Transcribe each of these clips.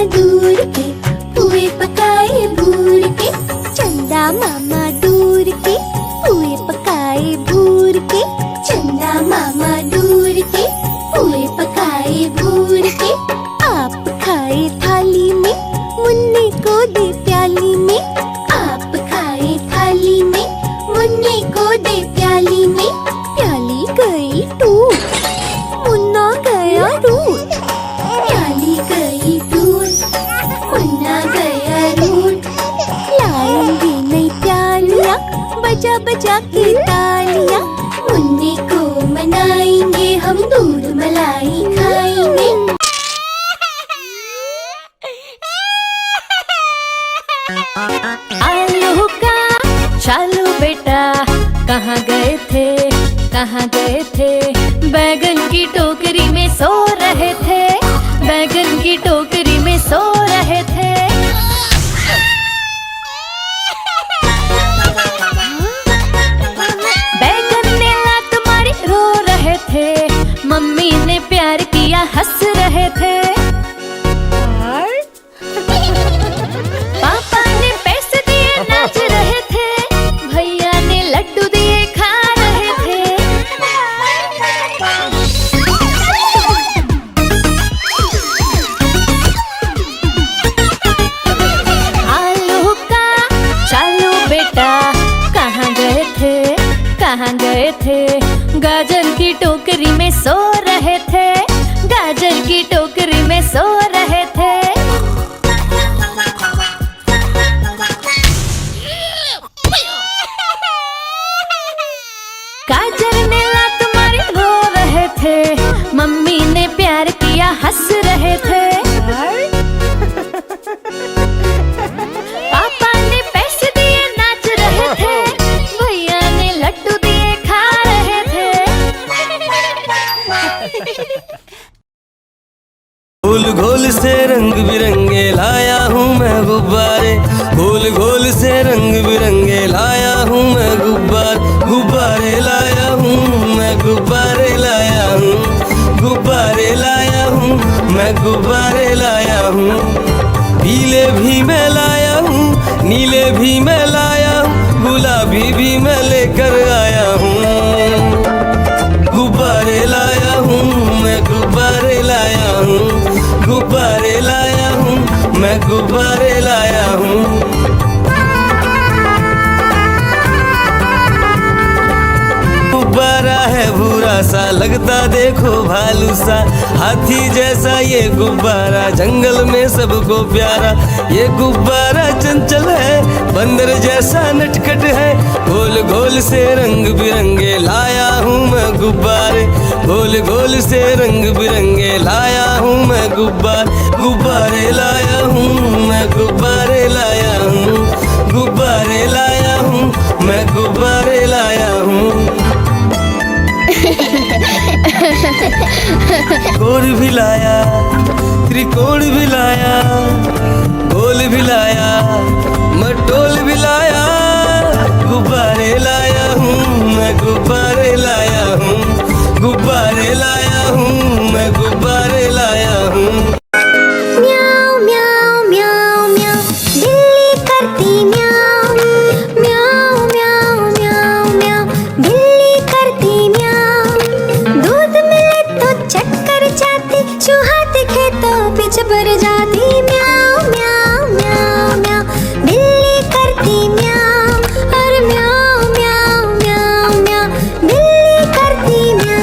दूर के, पुए पकाए भूर के। चंदा मामा दूर के, पुए पकाए भूर के। चंदा मामा दूर के, पुए पकाए भूर के। आप खाए थाली में, मुन्ने को दे प्याली में। आप खाए थाली में, मुन्ने को दे प्याली में। प्याली गई टूट, मुन्ना गया रूठ। प्याली गई टूट, मुन्ना गया रूठ। लाएंगे नई प्यालियाँ, बजा बजा के तालियाँ। मुन्ने को मनाएंगे, हम दूध मलाई खाएंगे। आलू का चालू बेटा, कहाँ गए थे, कहाँ गए थे। बैगन की टोकरी में सो रहे थे, बैगन की टोकरी में सो रहे थे। बैगन ने लात मारी, रो रहे थे। मम्मी ने प्यार किया, हंस रहे थे। पापा ने पैसे दिए, नाच रहे थे। भैया ने लड्डू दिए, खा रहे थे। आलू का चालू बेटा, कहाँ गए थे, कहाँ गए थे। गाजर की टोकरी में सो रहे थे, गाजर की टोकरी में सो रहे थे। गाजर ने लात मारी, रो रहे थे। मम्मी ने प्यार किया, हंस रहे थे। पापा ने पैसे दिए, नाच रहे थे। भैया ने लड्डू दिए, खा रहे थे। गोल गोल से रंग बिरंगे लाया हूँ मैं गुब्बारे। गोल गोल से रंग बिरंगे लाया हूँ मैं गुब्बारे लाया हूँ मैं, गुब्बारे लाया हूँ, गुब्बारे लाया हूँ मैं, गुब्बारे लाया हूँ। पीले भी मैं लाया हूँ, नीले भी मैं लाया हूँ, गुलाबी भी मैं लेकर आया हूँ। गुब्बारे लाया हूँ मैं, गुब्बारे लाया हूँ, गुब्बारे लाया हूँ मैं, गुब्बारे लाया हूँ। गुब्बारा है भूरा सा, लगता देखो भालू सा। हाथी जैसा ये गुब्बारा, जंगल में सबको प्यारा। ये गुब्बारा चंचल है, बंदर जैसा नटखट है। गोल गोल से रंग बिरंगे लाया हूँ मैं गुब्बारे। गोल गोल से रंग बिरंगे लाया हूँ मैं गुब्बारे लाया हूँ मैं, गुब्बारे लाया हूँ, गुब्बारे लाया हूँ मैं, गुब्बारे लाया हूँ। गोल भी लाया, त्रिकोण भी लाया, गोल भी लाया, मटोल भी लाया। गुब्बारे लाया हूँ मैं, गुब्बारे लाया हूँ, गुब्बारे लाया हूँ मैं, गुब्बारे लाया हूँ। म्याऊ म्याऊ म्याऊ म्याऊ, बिल्ली करती म्याऊ। म्याऊ म्याऊ म्याऊ म्याऊ, बिल्ली करती म्याऊ। दूध मिले तो चक्कर जाती, चूहा दिखे तो पीछे पड़ जाती। म्याऊ म्याऊ म्याऊ म्याऊ, बिल्ली करती म्याऊ। और म्याऊ म्याऊ म्याऊ म्याऊ, बिल्ली करती म्याऊ।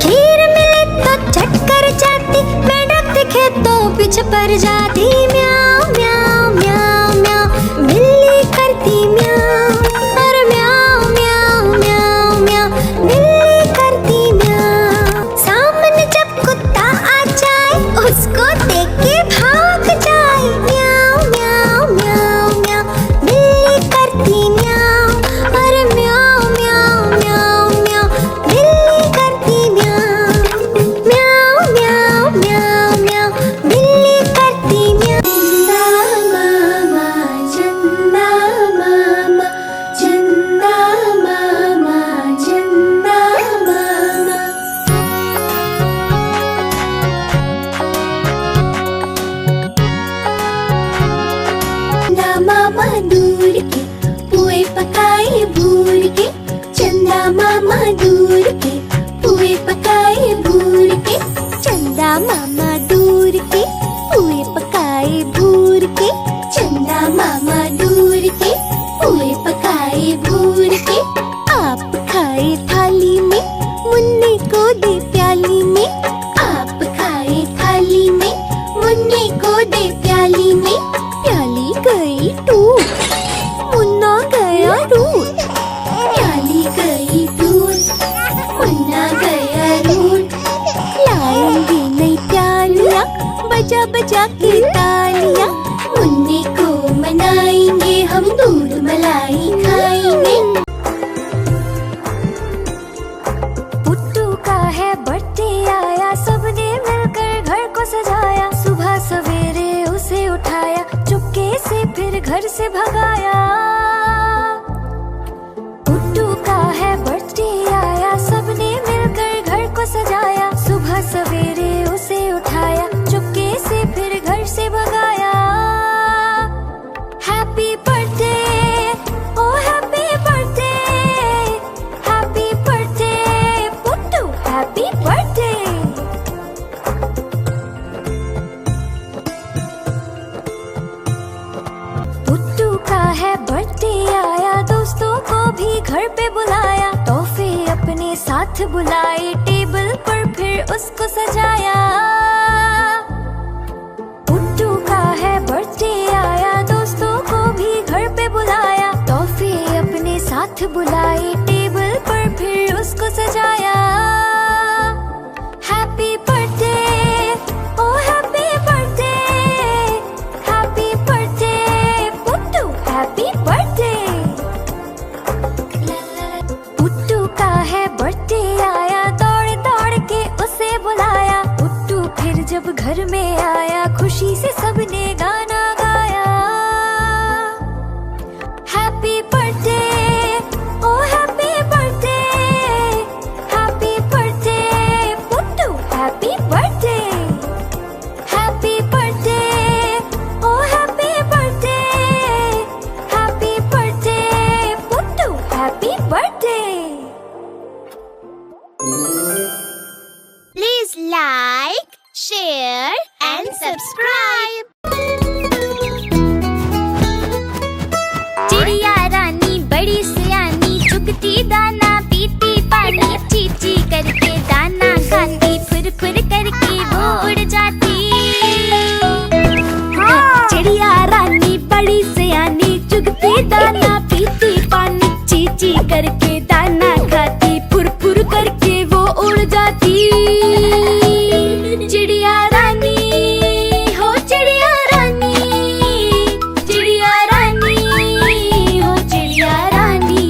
खीर मिले तो चक्कर जाती, मेढक दिखे तो पीछे पड़ जाती। म्याऊ म्याऊ म्याऊ म्याऊ, बिल्ली करती म्याऊ। और म्याऊ म्याऊ म्याऊ म्याऊ, बिल्ली करती म्याऊ। सामने जब कुत्ता आ जाए, उसको देख के भाग जाए। म्याऊ म्याऊ म्याऊ म्याऊ, बिल्ली करती म्याऊ। और म्याऊ म्याऊ म्याऊ म्याऊ, बिल्ली करती म्याऊ। म्याऊ म्याऊ म्याऊ म्याऊ, बिल्ली करती म्याऊ। बजा के तालियां। मुन्नी को मनाएंगे हम, दूध मलाई खाएंगे। पुट्टू का है बर्थडे आया, सबने मिलकर घर को सजाया। सुबह सवेरे उसे उठाया, चुपके से फिर घर से भगाया। पुट्टू का है बर्थडे आया, सबने मिलकर घर को सजाया। सुबह सवेरे उसे उठाया, चुपके से फिर घर से भगाया। Happy birthday, oh happy birthday, happy birthday Puttu, happy birthday. Puttu का है बर्थडे आया, दोस्तों को भी घर पे बुलाया। तोहफे अपने साथ बुलाए, टेबल पर फिर उसको सजाया। पुट्टू का है बर्थडे आया, दोस्तों को भी घर पे बुलाया। तोहफे अपने साथ बुलाए, टेबल पर फिर उसको सजाया। Happy birthday, oh happy birthday, happy birthday Puttu, happy birthday. Puttu का है बर्थडे आया, दौड़ दौड़ के उसे बुलाया। पुट्टू फिर जब घर में आया, खुशी से सबने गाना गाया। Happy birthday, oh happy birthday, happy birthday Puttu, happy birthday. Happy birthday, oh happy birthday, happy birthday Puttu, happy birthday. Please like, share and subscribe. चिड़िया रानी बड़ी सियानी, चुगती दाना पीती पानी। चींची करके दाना खाती, फुर फुर करके वो उड़ जाती। चिड़िया रानी बड़ी सियानी, चुगती दाना पीती पानी। चींची करके दाना खाती, फुर फुर करके वो उड़ जाती। चिड़िया रानी, हो चिड़िया रानी, चिड़िया रानी, हो चिड़िया रानी।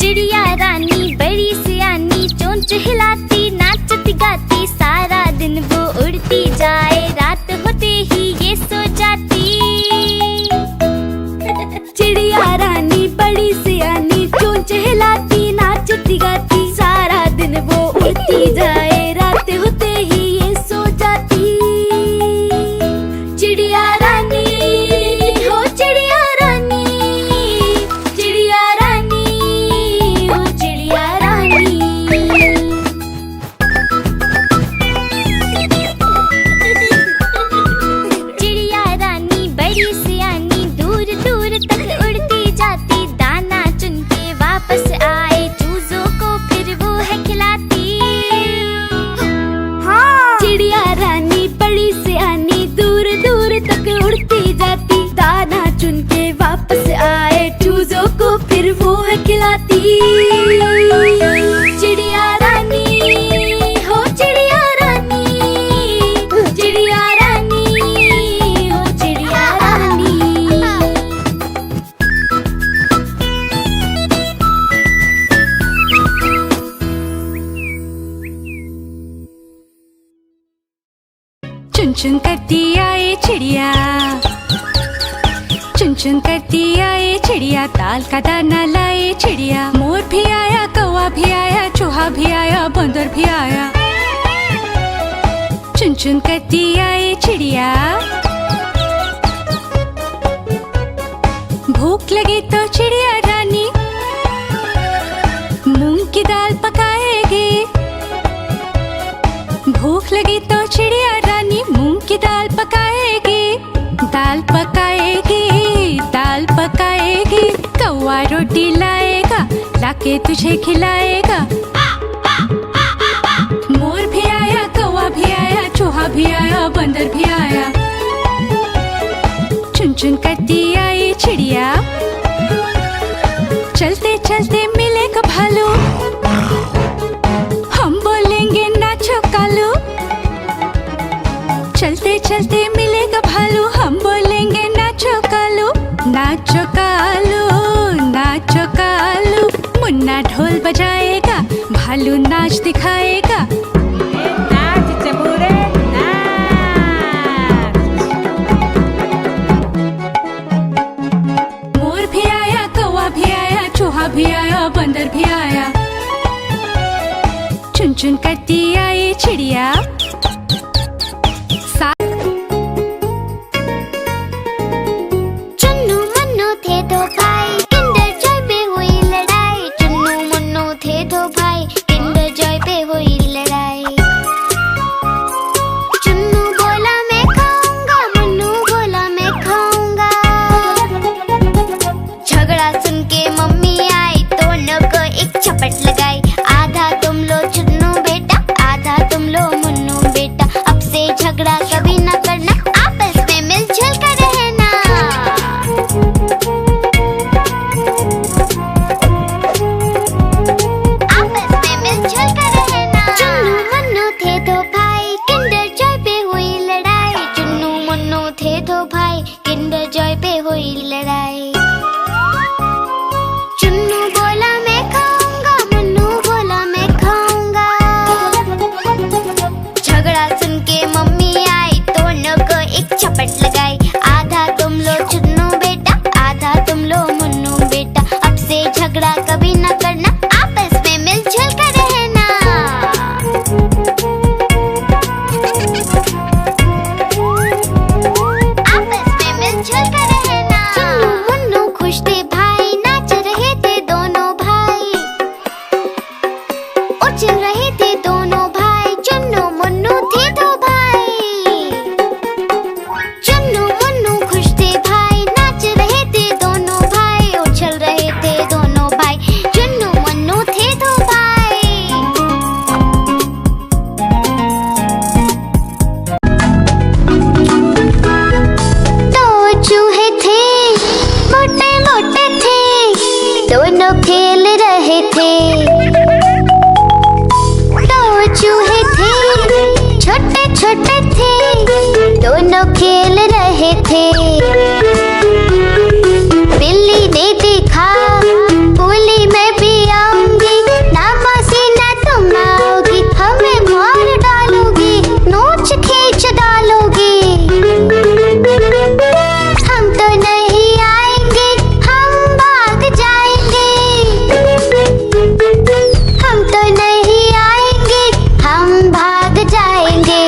चिड़िया रानी बड़ी सियानी, चोंच हिलाती, नाचती गाती। सारा दिन वो उड़ती जाए, रात होते ही ये सो जाती। चिड़िया रानी बड़ी सियानी, चोंच हिलाती, नाचती गाती। सारा दिन वो उड़ती जाए, रात होते ही ये सो जाती। चिड़िया रानी, हो चिड़िया रानी, चिड़िया रानी, हो चिड़िया रानी। चिड़िया रानी बड़ी सियानी, दूर दूर तक उड़ती जाती। दाना चुन के वापस आए, चूजों को फिर वो है खिलाती। चिड़िया रानी बड़ी सियानी, दूर दूर तक उड़ती जाती। दाना चुन के वापस आए, चूजों को फिर वो है खिलाती। चिड़िया रानी, हो चिड़िया रानी, चिड़िया रानी, हो चिड़िया रानी। चुन चुन करती आए चिड़िया, चुन चुन करती आए चिड़िया। दाल का दाना लाए चिड़िया। मोर भी आया, कौवा भी आया, चूहा भी आया, बंदर भी आया। चुन चुन करती आए चिड़िया। भूख लगी तो चिड़िया रानी मूंग की दाल पकाएगी। भूख लगी तो चिड़िया रानी मूंग की दाल पकाएगी। दाल पकाएगी, दाल पकाएगी। कौवा रोटी लाएगा, लाके तुझे खिलाएगा। मोर भी आया, कौवा भी आया, चूहा भी आया, बंदर भी आया। चुन चुन करती आई चिड़िया। चलते चलते मिलेगा भालू, चलते मिलेगा भालू, हम बोलेंगे नाचो कालू, नाचो कालू, नाचो कालू। मुन्ना ढोल बजाएगा, भालू नाच दिखाएगा। नाच चबूरे नाच। मोर भी आया, कौवा भी आया, चूहा भी आया, बंदर भी आया। चुन चुन करती आई चिड़िया। चुन्नू मुन्नू थे दो भाई, किंडर जॉय पे हुई लड़ाई। चुन्नू मुन्नू थे दो भाई, किंडर जॉय पे हुई लड़ाई। चुन्नू बोला मैं खाऊंगा, मुन्नू बोला मैं खाऊंगा। झगड़ा सुन के मम्मी आई, दोनों को एक झपट लगाई। आधा तुम लो चुन्नू बेटा, आधा तुम लो मुन्नू बेटा। अब से झगड़ा कभी न करना, आपस में मिलजुल कर रहना। आपस में मिलजुल कर रहना। चुन्नू मुन्नू थे दो भाई, किंडर जॉय पे हुई लड़ाई। चुन्नू मुन्नू थे दो भाई, किंडर जॉय पे हुई लड़ाई। चुन्नू बोला मैं खाऊंगा, मुन्नू बोला मैं खाऊंगा। झगड़ा सुन के मम्मी आई, दोनों को एक झपट लगाई। आधा तुम लो चुन्नू बेटा, आधा तुम लो मुन्नू बेटा। अब से झगड़ा कभी न करना, आपस में मिलजुल कर रहना। आपस में मिलजुल कर रहना। चुन्नू मुन्नू खुश थे भाई, नाच रहे थे दोनों भाई। उछल रहे थे दोनों भाई, चुन्नू मुन्नू थे दो भाई। चुन्नू मुन्नू खुश थे भाई, नाच रहे थे दोनों भाई। उछल रहे थे दोनों भाई, चुन्नू मुन्नू थे दो भाई। दो चूहे थे, मोटे मोटे थे, दोनों खेल रहे थे। दो चूहे थे, छोटे छोटे थे, दोनों खेल रहे थे। बिल्ली ने देखा, बोली मैं भी आऊंगी, ना मासी ना तुम आओगी, हमें मार डालोगी, नोच खींच डालोगी। हम तो नहीं आएंगे, हम भाग जाएंगे। हम तो नहीं आएंगे, हम भाग जाएंगे।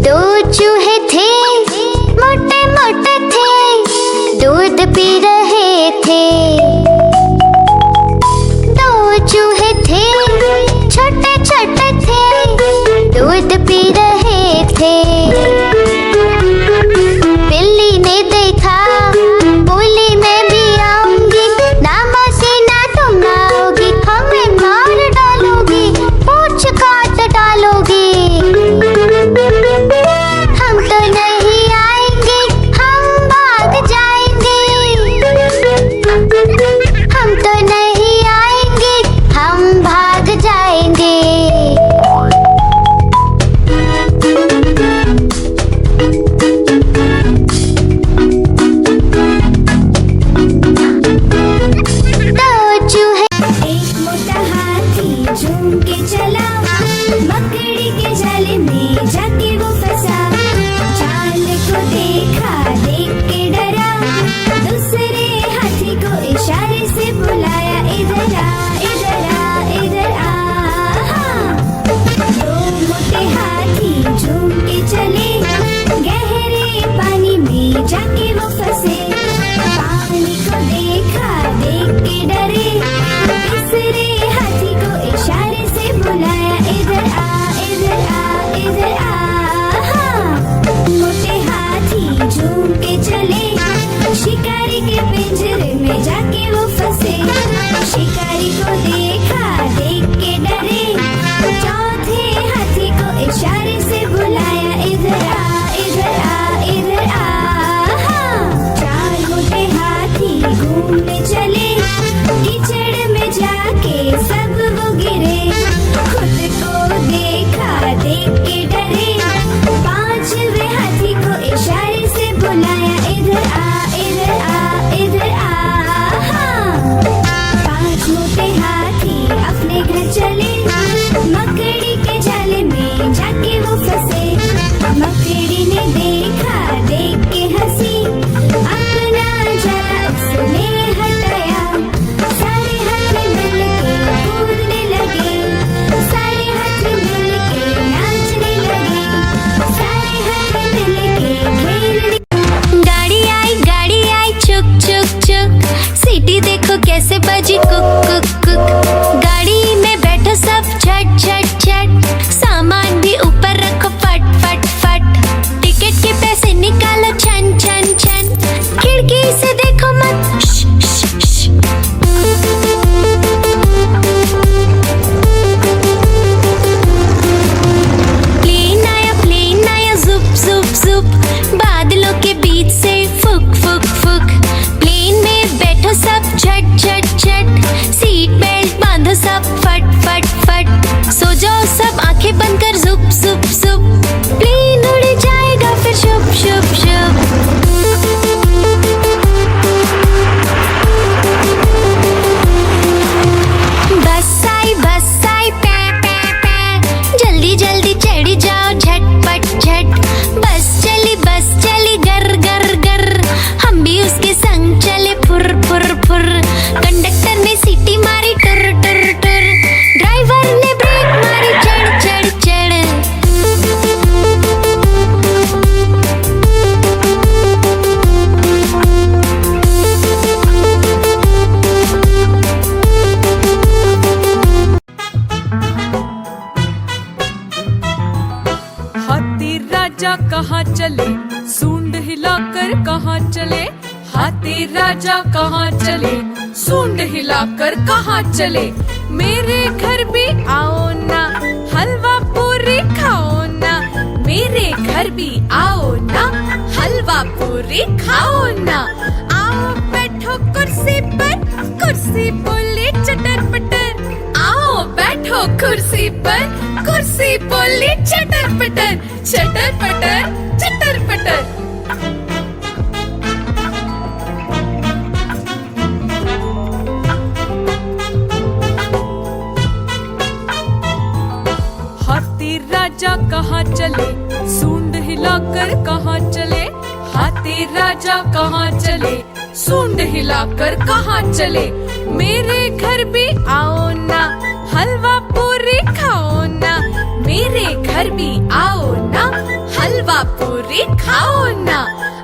दो चूहे थे, मोटे मोटे फुर। कंडक्टर ने सीटी मारी टुर टुर टुर, ड्राइवर ने ब्रेक मारी चढ़ चढ़ चढ़। हाथी राजा कहाँ चले, सूंड हिलाकर कहाँ चले। हाथी राजा कहाँ चले, सूंड हिलाकर कहाँ चले। मेरे घर भी आओ ना, हलवा पूरी खाओ ना। मेरे घर भी आओ ना, हलवा पूरी खाओ ना। आओ बैठो कुर्सी पर, कुर्सी बोली चटर पटर। आओ बैठो कुर्सी पर, कुर्सी बोली चटर पटर। चटर पटर चटर पटर। हाथी राजा कहाँ चले, सूंड हिलाकर कहाँ चले। हाथी राजा कहाँ चले, सूंड हिलाकर कहाँ चले। मेरे घर भी आओ ना, हलवा पूरी खाओ ना। मेरे घर भी आओ ना, हलवा पूरी खाओ ना।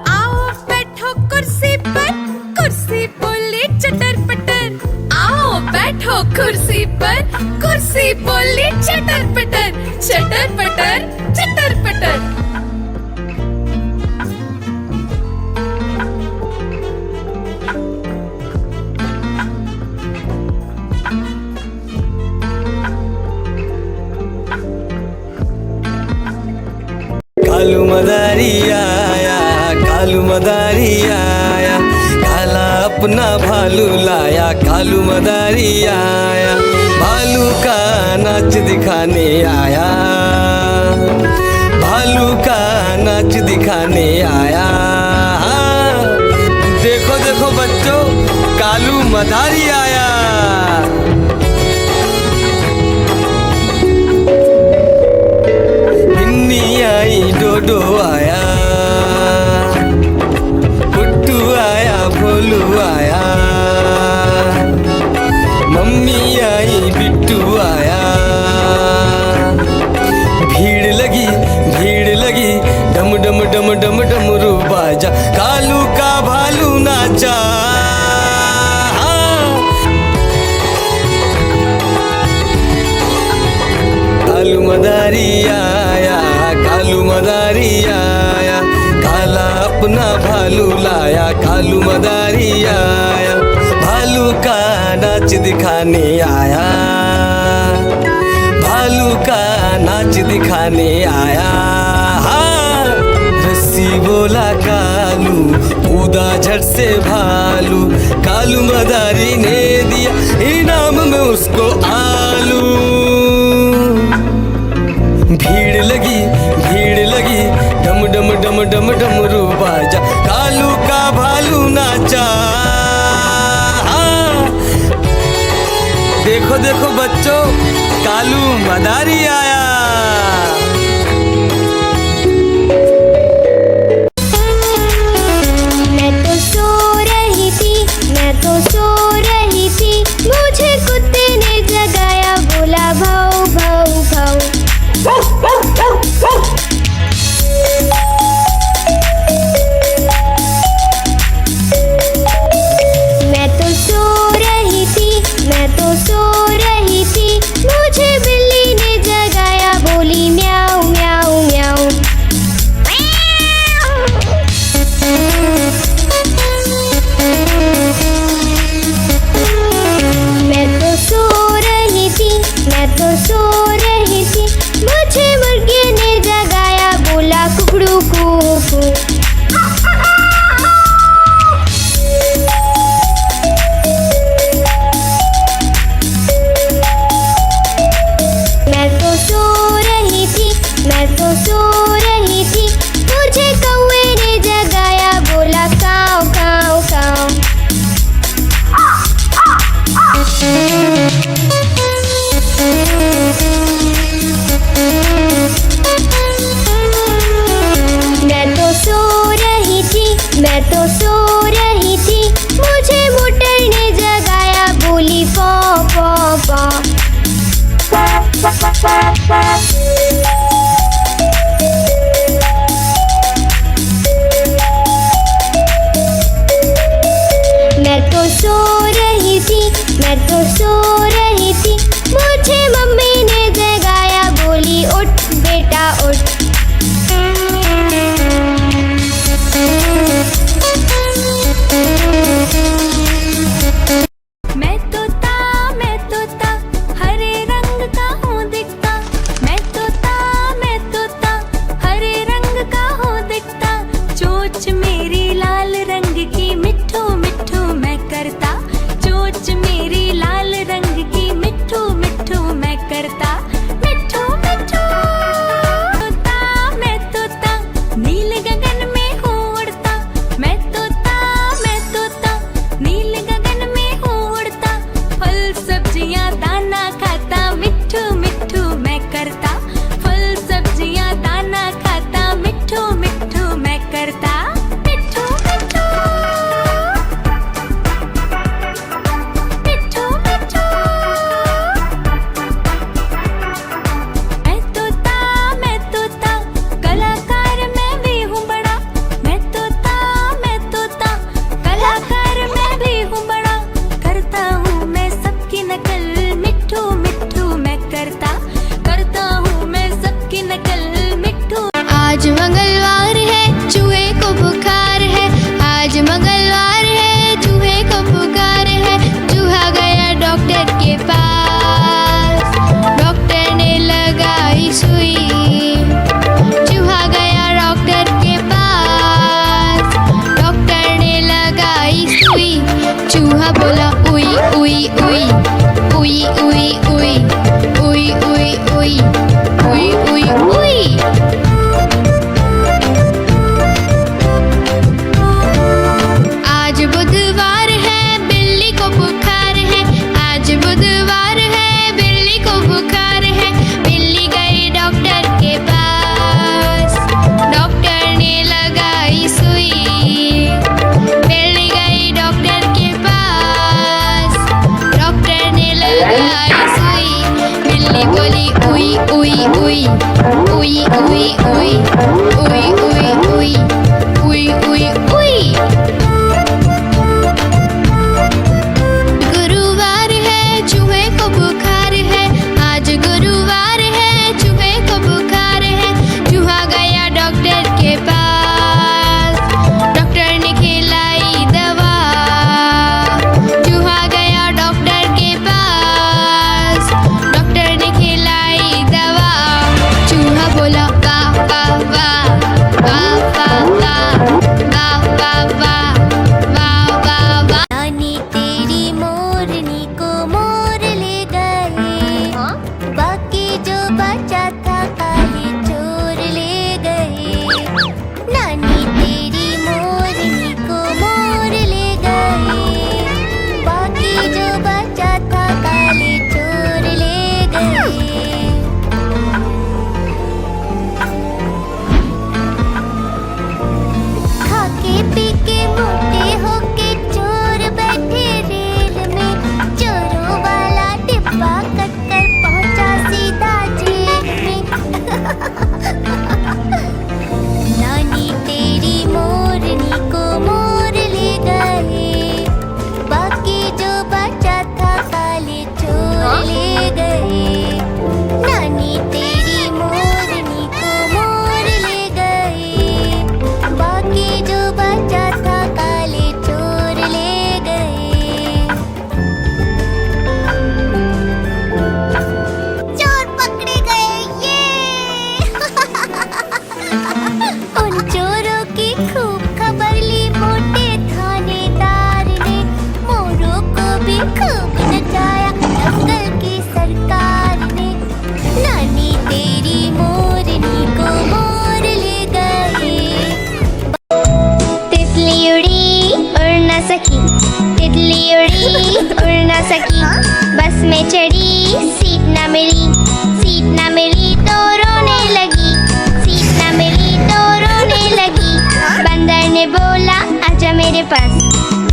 आओ बैठो कुर्सी पर, कुर्सी बोली चटर पटर। आओ बैठो कुर्सी पर, कुर्सी बोली चटर पटर। चटर पटर चटर पटर। कालू मदारी आया, कालू मदारी आया, काला अपना भालू लाया। कालू मदारी आया, भालू का नाच दिखाने आया। भालू का नाच दिखाने आया। देखो देखो बच्चों, कालू मदारी आया। बिन्नी आई, डोडो आया, पुट्टू आया, भोलू आया। मम्मी आई, बिट्टू आया। भीड़ लगी, भीड़ लगी, डम डम डम डम डमरू बाजा। कालू का भालू नाचा। कालू मदारी आया, कालू मदारी आया, काला अपना भालू लाया। कालू मदारी आया, भालू का नाच दिखाने आया। भालू का नाच दिखाने आया। रस्सी बोला कालू, कूदा झट से भालू। कालू मदारी ने दिया इनाम में उसको आलू। भीड़ लगी, भीड़ लगी, डम डम डम डम डमरू बाजा। कालू का भालू नाचा। देखो देखो बच्चों, कालू मदारी आया। मैं तो सो रही थी, मैं तो सो रही थी, मुझे कुत्ते ने जगाया, बोला भाऊ भाऊ भाऊ। मैं तो सो रही थी, मैं तो सो रही थी, मुझे बिल्ली ने जगाया। मैं तो सो रही थी, मुझे मम्मी ने जगाया, बोली उठ बेटा उठ। मैं तोता हरे रंग का हूँ दिखता, मैं तोता हरे रंग का हूँ दिखता, चोंच मेरी लाल रंग की मिट्ठू मिट्ठू मैं करता, चोंच मेरी लाल रंग की मिट्ठू मिट्ठू मैं करता, मिट्ठू मिट्ठू। मैं तोता नील गगन में हूँ उड़ता, मैं तोता नील गगन में हूँ उड़ता, फल सब्जियाँ दाना खाता, मिट्ठू मिट्ठू मैं करता, फल सब्जियाँ दाना खाता, मिट्ठू मिट्ठू मैं करता, मिट्ठू मिट्ठू मिट्ठू मिट्ठू। मैं तोता कलाकार मैं भी हूँ बड़ा, मैं तोता कलाकार मैं भी हूँ बड़ा, करता हूँ मैं सबकी नकल, मिट्ठू मिट्ठू मैं करता हूँ मैं सबकी नकल, मिट्ठू। आज मंगलवार है, चूहे को बुखार है, आज मंगलवार है, चूहे को बुखार है, चूहा गया डॉक्टर के पास, डॉक्टर ने लगाई सुई, चूहा गया डॉक्टर के पास, डॉक्टर ने लगाई सुई, चूहा बोला उई उई उई उई उई उई उई उई उई उई उई उई। आज बुधवार है, बिल्ली को बुखार है, आज बुधवार है, बिल्ली को बुखार है, बिल्ली गई डॉक्टर के पास, डॉक्टर ने लगाई सुई, बिल्ली गई डॉक्टर के पास, डॉक्टर ने लगाई सुई, बिल्ली बोली उई उई उई उई उई उई उई उई उई उई उई उई। गुरुवार है, चूहे को बुखार है, आज गुरुवार है, चूहे को बुखार है, चूहा गया डॉक्टर के पास, डॉक्टर ने खिलाई दवा, चूहा गया डॉक्टर के पास, डॉक्टर ने खिलाई दवा, चूहा बोला वाह वाह वाह वाह वाह वाह वाह वाह वाह वाह वाह। नानी तेरी मोरनी को मोर ले गए, बाकी जो बचा था काले चोर ले गए, नानी तेरी मोरनी को मोर ले गए, बाकी जो बचा था काले चोर ले गए। खाके पी के मोटे होके चोर बैठे रेल में, चोरों वाला डिब्बा कट कर पहुंचा सीधा जेल में। नानी तेरी मोरनी को मोर ले गए, बाकी जो बचा था काले चोर ले गए, नानी तेरी मोरनी को मोर ले गए, बाकी जो बचा था काले चोर ले गए। चोर पकड़े गए ये। उन चोरों की खूब खबर ली मोटे थानेदार ने, मोरों को भी खूब नचाया जंगल की सरकार ने, नानी तेरी मोरनी को मोर ले गए। तितली उड़ी उड़ न सकी, तितली उड़ी उड़ न सकी, बस में चढ़ी सीट न मिली, सीट न मिली तो रोने लगी, सीट न मिली तो रोने लगी, बंदर ने बोला आजा मेरे पास,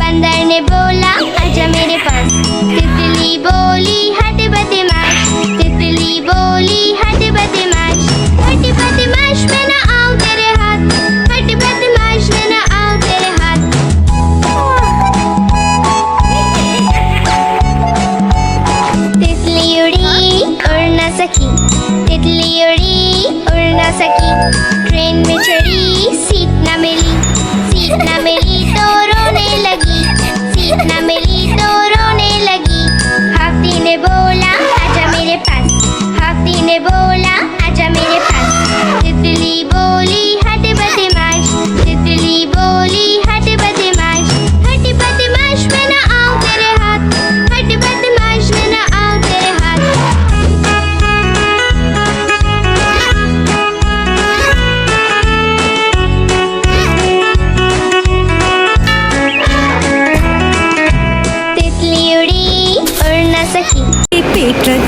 बंदर ने बोला आजा मेरे पास, तितली बोली हट बदमाश, तितली बोली हट बदमाश, हट बदमाश मैं न आऊं तेरे हाथ, हट बदमाश मैं न आऊं तेरे हाथ।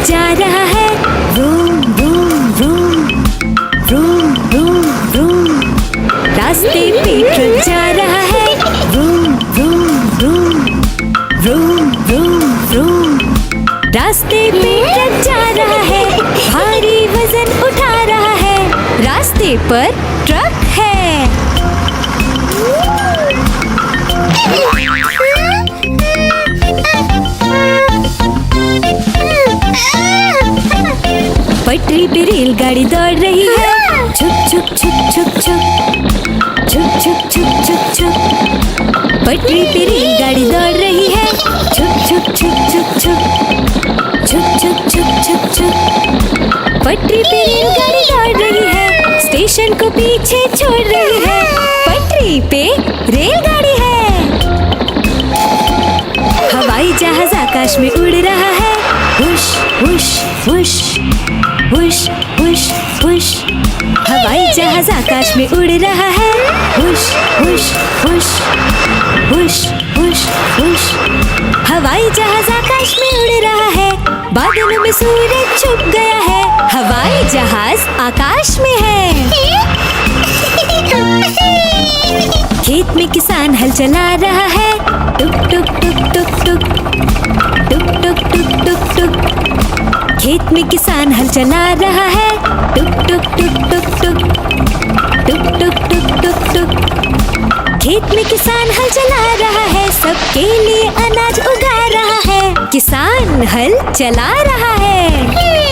ट्रक जा रहा है। Vroom vroom vroom, vroom vroom vroom. रास्ते पे ट्रक जा रहा है। Vroom vroom vroom, vroom vroom vroom. रास्ते पे ट्रक जा रहा है, भारी वजन उठा रहा है। रास्ते पर ट्रक है। पटरी पे रेलगाड़ी दौड़ रही है। छुक छुक छुक छुक छुक, छुक छुक छुक छुक छुक। पटरी पे रेलगाड़ी दौड़ रही है। छुक छुक छुक छुक छुक, छुक छुक छुक छुक छुक। पटरी पे रेलगाड़ी दौड़ रही है, स्टेशन को पीछे छोड़ रही है। पटरी पे रेलगाड़ी है। हवाई जहाज आकाश में उड़ रहा है। हुश हुश हुश, हुश हुश हुश। हवाई जहाज आकाश में उड़ रहा है। हुश हुश हुश, हुश हुश हुश। हवाई जहाज आकाश में उड़ रहा है। बादलों में सूरज छुप गया है। हवाई जहाज आकाश में है। खेत में किसान हल चला रहा है। टुक टुक टुक टुक टुक, टुक टुक टुक टुक टुक। खेत में किसान हल चला रहा है। टुक टुक टुक टुक टुक, टुक टुक टुक टुक टुक। खेत में किसान हल चला रहा है, सबके लिए अनाज उगा रहा है। किसान हल चला रहा है।